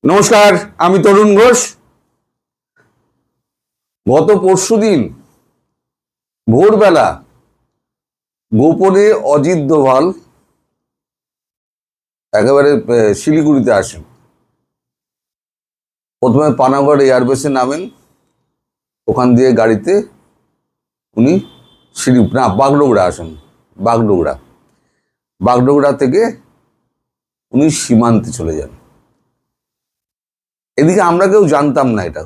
নমস্কার, আমি তরুণ ঘোষ। গত পরশুদিন ভোরবেলা গোপনে অজিত দোভাল একেবারে শিলিগুড়িতে আসেন। প্রথমে পানাগড় এয়ারবেসে নামেন, ওখান দিয়ে গাড়িতে উনি বাগডোগরা আসেন। বাগডোগরা বাগডোগরা থেকে উনি সীমান্তে চলে যান। এদিকে আমরা কেউ জানতাম না এটা,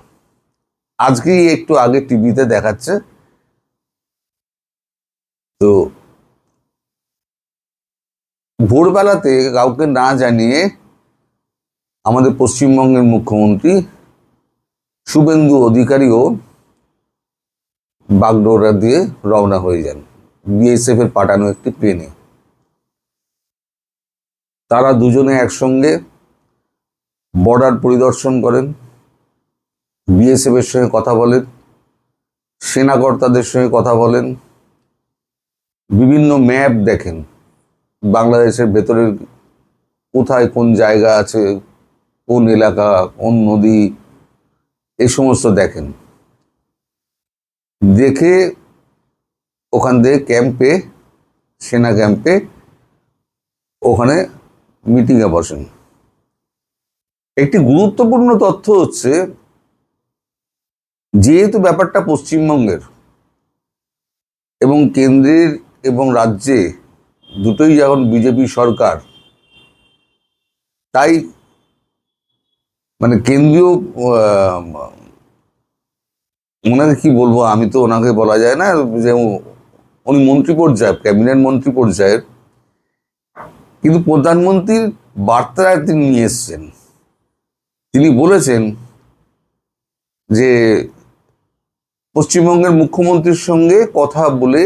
আজকেই একটু আগে টিভিতে দেখাচ্ছে। তো ভোরবেলাতে কাউকে না জানিয়ে আমাদের পশ্চিমবঙ্গের মুখ্যমন্ত্রী শুভেন্দু অধিকারীও বাগডোগরা দিয়ে রওনা হয়ে যান বিএসএফ এর পাঠানো একটি প্লেনে। তারা দুজনে একসঙ্গে বর্ডার পরিদর্শন করেন, বিএসএফ এর সঙ্গে কথা বলেন, সেনাকর্তাদের সঙ্গে কথা বলেন, বিভিন্ন ম্যাপ দেখেন, বাংলাদেশের ভেতরের কোথায় কোন জায়গা আছে, কোন এলাকা, কোন নদী, এই সমস্ত দেখেন। দেখে ওখান থেকে ক্যাম্পে, সেনা ক্যাম্পে ওখানে মিটিংয়ে বসেন। একটি গুরুত্বপূর্ণ তথ্য হচ্ছে, যেহেতু ব্যাপারটা পশ্চিমবঙ্গের এবং কেন্দ্রের এবং রাজ্যে দুটোই যখন বিজেপি সরকার, তাই কেন্দ্রীয় ওনাকে কি বলবো, আমি তো ওনাকে বলা যায় না যে উনি মন্ত্রী পর্যায়ে, ক্যাবিনেট মন্ত্রী পর্যায়ের, কিন্তু প্রধানমন্ত্রীর বার্তা তিনি নিয়ে এসছেন। তিনি বলেছেন যে পশ্চিমবঙ্গের মুখ্যমন্ত্রীর সঙ্গে কথা বলে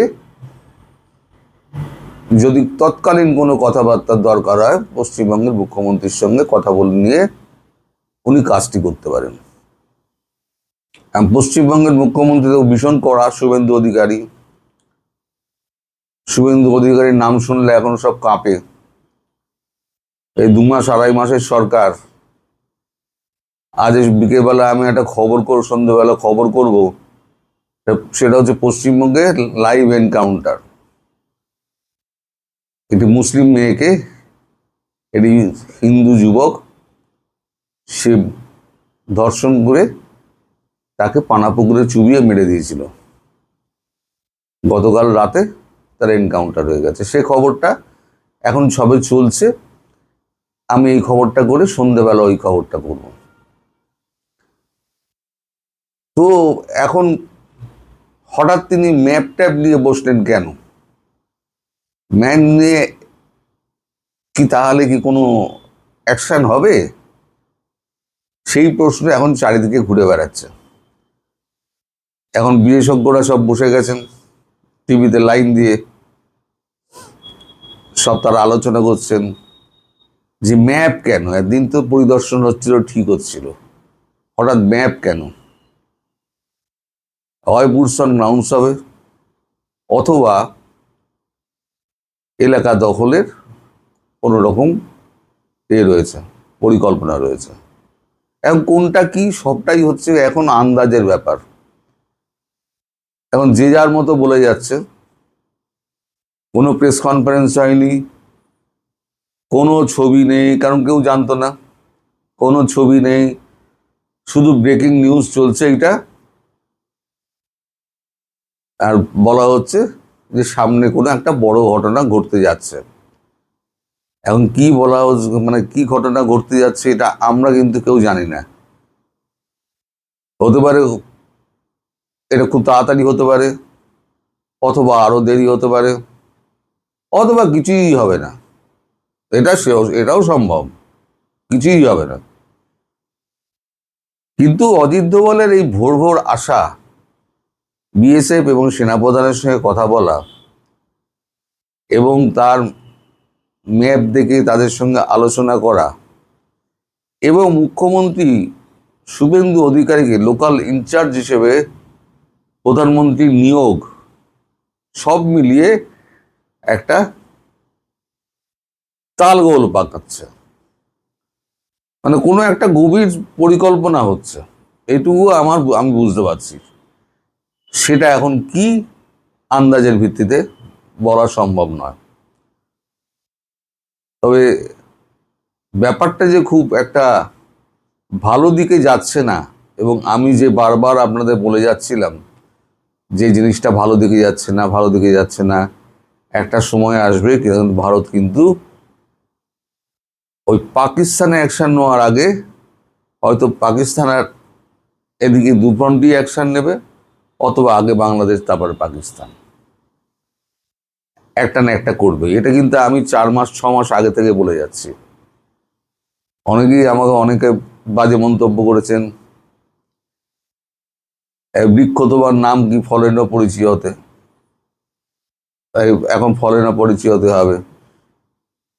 যদি তৎকালীন কোনো কথাবার্তার দরকার হয়, পশ্চিমবঙ্গের মুখ্যমন্ত্রীর সঙ্গে কথা বলে নিয়ে উনি কাজটি করতে পারেন। পশ্চিমবঙ্গের মুখ্যমন্ত্রী তো ভীষণ কড়া, শুভেন্দু অধিকারী। শুভেন্দু অধিকারীর নাম শুনলে এখন সব কাঁপে। এই 2 মাস 2.5 মাসের সরকার, আজ বিকেলবেলা আমি একটা সন্ধ্যেবেলা খবর করব, সেটা হচ্ছে পশ্চিমবঙ্গে লাইভ এনকাউন্টার। একটি মুসলিম মেয়েকে একটি হিন্দু যুবক সে ধর্ষণ করে তাকে পানাপুকুরে চুবিয়ে মেরে দিয়েছিল। গতকাল রাতে তার এনকাউন্টার হয়ে গেছে। সে খবরটা এখন সবে চলছে। আমি এই খবরটা করে সন্ধ্যেবেলা ওই খবরটা করব। তো এখন হঠাৎ তিনি ম্যাপ ট্যাপ নিয়ে বসলেন কেন? ম্যাপ নিয়ে কি তাহলে কি কোনো অ্যাকশন হবে? সেই প্রশ্ন এখন চারিদিকে ঘুরে বেড়াচ্ছে। এখন বিশেষজ্ঞরা সব বসে গেছেন টিভিতে লাইন দিয়ে, সব তারা আলোচনা করছেন যে ম্যাপ কেন? একদিন তো পরিদর্শন হচ্ছিল, ঠিক হচ্ছিল, হঠাৎ ম্যাপ কেন? হয় বুটস অন গ্রাউন্ডস হবে, অথবা এলাকা দখলের কোনো রকম রয়েছে, পরিকল্পনা রয়েছে। এখন কোনটা কি, সবটাই হচ্ছে এখন আন্দাজের ব্যাপার। এখন যে যার মতো বলে যাচ্ছে। কোনো প্রেস কনফারেন্স হয়নি, কোনো ছবি নেই, কারণ কেউ জানতো না, কোনো ছবি নেই, শুধু ব্রেকিং নিউজ চলছে এটা। আর বলা হচ্ছে যে সামনে কোনো একটা বড় ঘটনা ঘটতে যাচ্ছে। এখন কি বলা হচ্ছে, কি ঘটনা ঘটতে যাচ্ছে, এটা আমরা কিন্তু কেউ জানি না। হতে পারে এটা খুব তাড়াতাড়ি হতে পারে, অথবা আরো দেরি হতে পারে, অথবা কিছুই হবে না। এটাও সম্ভব, কিছুই হবে না। কিন্তু অজিত দোভালের এই ভোর ভোর আসা, বিএসএফ এবং সেনাপ্রধানের সঙ্গে কথা বলা এবং তার ম্যাপ দেখে তাদের সঙ্গে আলোচনা করা, এবং মুখ্যমন্ত্রী শুভেন্দু অধিকারীকে লোকাল ইনচার্জ হিসেবে প্রধানমন্ত্রীর নিয়োগ, সব মিলিয়ে একটা তালগোল পাকাচ্ছে। মানে কোনো একটা গভীর পরিকল্পনা হচ্ছে, এটুকু আমি বুঝতে পারছি। সেটা এখন কি আন্দাজের ভিত্তিতে বলা সম্ভব নয়। তবে ব্যাপারটা যে খুব একটা ভালো দিকে যাচ্ছে না, এবং আমি যে বারবার আপনাদের বলে যাচ্ছিলাম যে জিনিসটা ভালো দিকে যাচ্ছে না, ভালো দিকে যাচ্ছে না, একটা সময় আসবে কিন্তু ভারত কিন্তু ওই পাকিস্তানে অ্যাকশন নেওয়ার আগে হয়তো পাকিস্তানের এদিকে দুফ্রন্টই অ্যাকশন নেবে, অথবা আগে বাংলাদেশ তারপরে পাকিস্তান, একটা না একটা করবে। এটা কিন্তু আমি 4 মাস 6 মাস আগে থেকে বলে যাচ্ছি। অনেকে বাজে মন্তব্য করেছেন, বৃক্ষ তোমার নাম কি, ফলে না পরিচয় হতে। এখন ফলে না পরিচয় হতে হবে,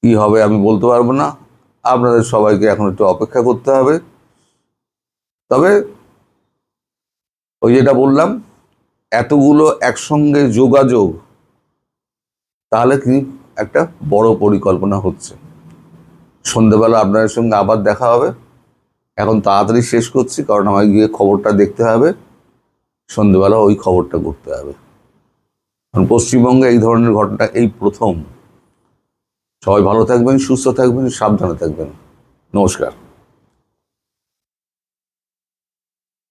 কি হবে আমি বলতে পারবো না। আপনাদের সবাইকে এখন একটু অপেক্ষা করতে হবে। তবে ওই যেটা বললাম, এতগুলো একসঙ্গে যোগাযোগ, তাহলে কি একটা বড় পরিকল্পনা হচ্ছে। সন্ধ্যেবেলা আপনাদের সঙ্গে আবার দেখা হবে। এখন তাড়াতাড়ি শেষ করছি, কারণ আমায় গিয়ে খবরটা দেখতে হবে, সন্ধ্যেবেলা ওই খবরটা করতে হবে। কারণ পশ্চিমবঙ্গে এই ধরনের ঘটনা এই প্রথম। সবাই ভালো থাকবেন, সুস্থ থাকবেন, সাবধানে থাকবেন। নমস্কার।